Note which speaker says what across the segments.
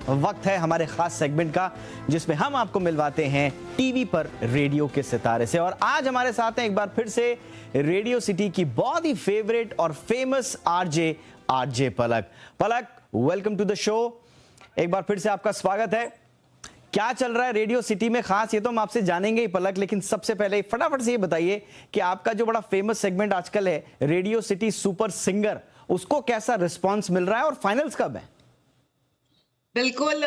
Speaker 1: वक्त है हमारे खास सेगमेंट का जिसमें हम आपको मिलवाते हैं टीवी पर रेडियो के सितारे से। और आज हमारे साथ हैं एक बार फिर से रेडियो सिटी की बहुत ही फेवरेट और famous RJ Palak. Palak, welcome to the show. एक बार फिर से आपका स्वागत है। क्या चल रहा है रेडियो सिटी में खास, ये तो हम आपसे जानेंगे ही पलक, लेकिन सबसे पहले फटाफट से ये बताइए कि आपका जो बड़ा फेमस सेगमेंट आजकल है रेडियो सिटी सुपर सिंगर, उसको कैसा रिस्पांस मिल रहा है और फाइनल्स कब है?
Speaker 2: बिल्कुल,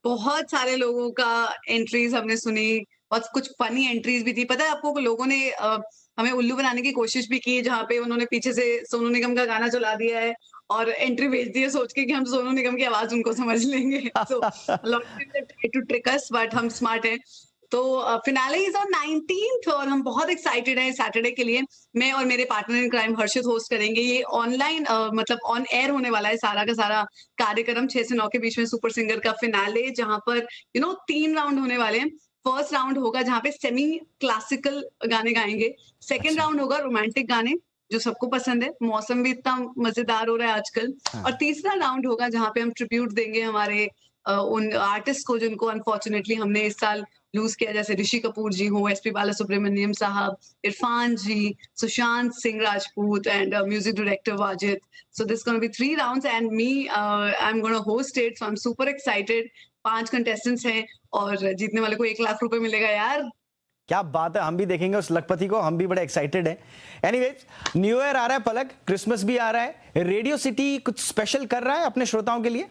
Speaker 2: बहुत सारे लोगों का एंट्रीज हमने सुनी, बहुत कुछ फनी एंट्रीज भी थी। पता है आपको, लोगों ने हमें उल्लू बनाने की कोशिश भी की, जहाँ पे उन्होंने पीछे से सोनू निगम का गाना चला दिया है और एंट्री भेज दी है सोच के कि हम सोनू निगम की आवाज उनको समझ लेंगे। So lot of people try to trick us, but हम स्मार्ट हैं। तो फिनाले इज ऑन 19th और हम बहुत एक्साइटेड हैं सैटरडे के लिए। मैं और मेरे partner in crime Harshit host करेंगे। ये ऑनलाइन मतलब ऑन एयर होने वाला है सारा का सारा कार्यक्रम 6 से 9 के बीच में। सुपर सिंगर का फिनाले, जहां पर 3 राउंड होने वाले हैं। फर्स्ट राउंड होगा जहां पे सेमी क्लासिकल गाने गाएंगे। सेकेंड राउंड होगा रोमांटिक गाने जो सबको पसंद है, मौसम भी इतना मजेदार हो रहा है आजकल। और तीसरा राउंड होगा जहां पे हम ट्रिब्यूट देंगे हमारे उन आर्टिस्ट को जिनको अनफॉर्चुनेटली हमने इस साल लूज किया, जैसे ऋषि कपूर जी हो, एसपी बालासुब्रमण्यम साहब, Irfan ji, Sushant Singh Rajput and music director Wajid. So this gonna be 3 rounds and me I am gonna host it. So I am super excited. 5 contestants हैं और जीतने वाले को 1 लाख रुपए मिलेगा यार।
Speaker 1: क्या बात है, हम भी देखेंगे उस लखपति को, हम भी बड़े एक्साइटेड हैं। एनीवेज, न्यू ईयर आ रहा है पलक, क्रिसमस भी आ रहा है, रेडियो सिटी कुछ स्पेशल कर रहा है अपने श्रोताओं के लिए?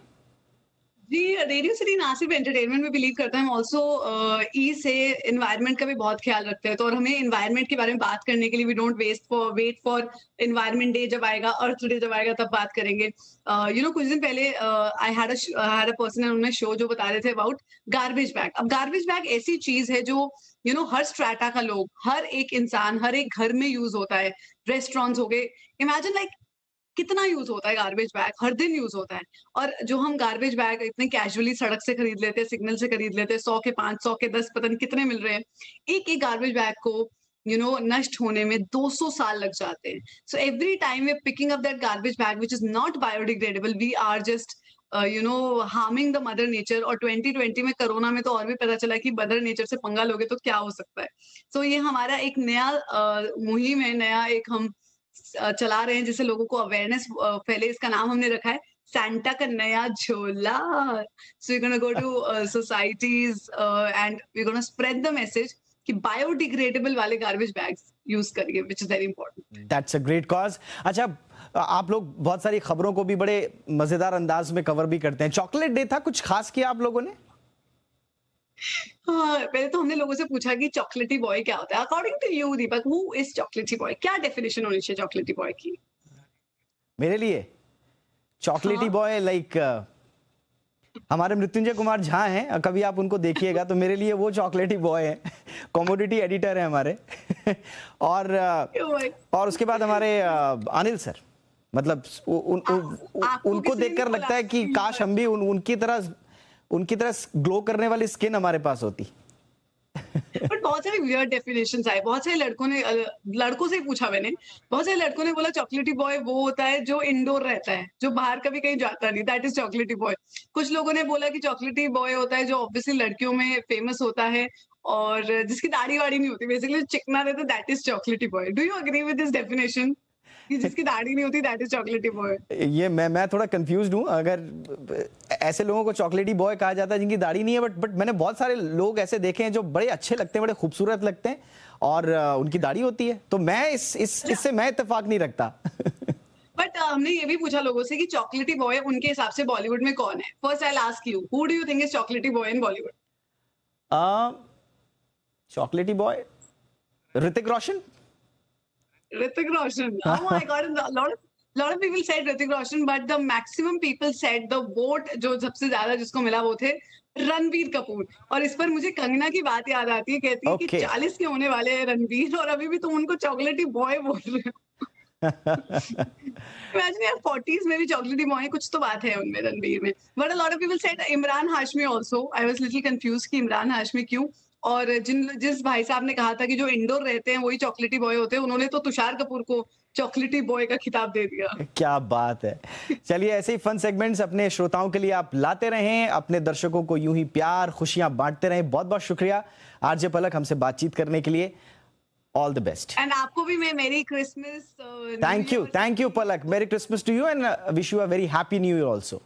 Speaker 2: जी, रेडियो सिटी ना सिर्फ एंटरटेनमेंट में बिलीव करता है, हम ऑल्सो ई से एनवायरनमेंट का भी बहुत ख्याल रखते हैं। तो और हमें एनवायरनमेंट के बारे में बात करने के लिए we don't wait for environment day जब आएगा, अर्थ डे जब आएगा तब बात करेंगे। कुछ दिन पहले आई हैड अ पर्सन उन्होंने शो जो बता रहे थे अबाउट गार्बेज बैग। अब गार्बेज बैग ऐसी चीज है जो हर स्ट्रैटा का लोग, हर एक इंसान, हर एक घर में यूज होता है। रेस्टोरेंट्स हो गए, इमेजिन लाइक कितना यूज होता है गार्बेज बैग, हर दिन यूज होता है। और जो हम गार्बेज बैग इतने कैजुअली सड़क से खरीद लेते हैं, सिग्नल से खरीद लेते हैं, 100 के 5, 100 के 10, पता नहीं कितने मिल रहे हैं। एक एक गार्बेज बैग को नष्ट होने में 200 साल लग जाते हैं। So every time we are picking up that garbage bag which is not biodegradable, we are just harming the mother nature. और 2020 में, कोरोना में तो और भी पता चला कि मदर नेचर से पंगा लोगे तो क्या हो सकता है। सो ये हमारा एक नया मुहिम है, नया एक हम चला रहे हैं जिससे लोगों को अवेयरनेस फैले। इसका नाम हमने रखा है सैंटा का नया झोला। So we gonna go to societies and we gonna spread the message कि बायोडिग्रेडेबल वाले गार्बेज बैग्स यूज करिए, which is very important.
Speaker 1: That's a great cause. अच्छा, आप लोग बहुत सारी खबरों को भी बड़े मजेदार अंदाज में कवर भी करते हैं। चॉकलेट डे था, कुछ खास किया आप लोगों ने?
Speaker 2: हाँ, पहले तो हमने लोगों से पूछा कि चॉकलेटी बॉय क्या होता है। According to you Deepak, who is chocolatey boy? क्या डेफिनेशन होनी चाहिए चॉकलेटी बॉय की?
Speaker 1: मेरे लिए चॉकलेटी
Speaker 2: हाँ?
Speaker 1: बॉय लाइक हमारे मृत्युंजय कुमार झा हैं, कभी आप उनको देखिएगा तो मेरे लिए वो चॉकलेटी बॉय है। कॉमोडिटी एडिटर है हमारे। और उसके बाद हमारे अनिल सर, मतलब उनको देखकर लगता है कि काश हम भी उनकी तरह ग्लो करने वाली स्किन हमारे पास होती।
Speaker 2: बट बहुत सारे वियर्ड डेफिनेशंस आए। बहुत सारे लड़कों से ही पूछा मैंने। बहुत सारे लड़कों ने बोला चॉकलेटी बॉय वो होता है जो इंडोर रहता है, जो बाहर कभी कहीं जाता नहीं, दैट इज चॉकलेटी बॉय। कुछ लोगों ने बोला कि चॉकलेटी बॉय होता है जो ऑब्वियसली लड़कियों में फेमस होता है और जिसकी दाढ़ी वाड़ी नहीं होती, बेसिकली चिकना रहता है, that is chocolatey boy. Do you agree with this definition कि जिसकी दाढ़ी नहीं होती दैट इज चॉकलेटी बॉय?
Speaker 1: ये मैं थोड़ा कंफ्यूज्ड हूँ। अगर ऐसे लोगों को चॉकलेटी बॉय कहा जाता है जिनकी दाढ़ी नहीं है, बट मैंने बहुत सारे लोग ऐसे देखे हैं जो बड़े अच्छे लगते हैं, बड़े खूबसूरत लगते हैं और उनकी दाढ़ी होती है। तो मैं इससे मैं इत्तेफाक नहीं रखता।
Speaker 2: बट हमने ये भी पूछा लोगों से कि चॉकलेटी बॉय उनके हिसाब से बॉलीवुड में कौन है। First I will ask you, who do you think is chocolatey boy in Bollywood?
Speaker 1: चॉकलेटी boy Hrithik Roshan.
Speaker 2: Hrithik Roshan. Oh my God, lot of people said Hrithik Roshan, but the maximum people said the vote जो सबसे ज्यादा जिसको मिला वो थे रणबीर कपूर। और इस पर मुझे कंगना की बात याद आती है, कहती है कि 40 के होने वाले हैं रणबीर और अभी भी तुम उनको चॉकलेटी बॉय बोल रहे हो। इमेजिन यार, 40s में भी चॉकलेटी बॉय, कुछ तो बात है उनमें, रणबीर में। But a lot of people said Imran Hashmi also. I was little confused कि इमरान हाशमी क्यों। और जिस भाई साहब ने कहा था कि जो इंडोर रहते हैं वही चॉकलेटी बॉय होते हैं, उन्होंने तो तुषार कपूर को चॉकलेटी बॉय का खिताब दे दिया।
Speaker 1: क्या बात है। चलिए ऐसे ही फन सेगमेंट्स अपने श्रोताओं के लिए आप लाते रहें, अपने दर्शकों को यूं ही प्यार खुशियां बांटते रहें। बहुत बहुत शुक्रिया आरजे पलक हमसे बातचीत करने के लिए। All the best.
Speaker 2: एंड आपको भी मैं मेरी Christmas
Speaker 1: thank you Palak. Merry Christmas to you and wish you a very happy new year also.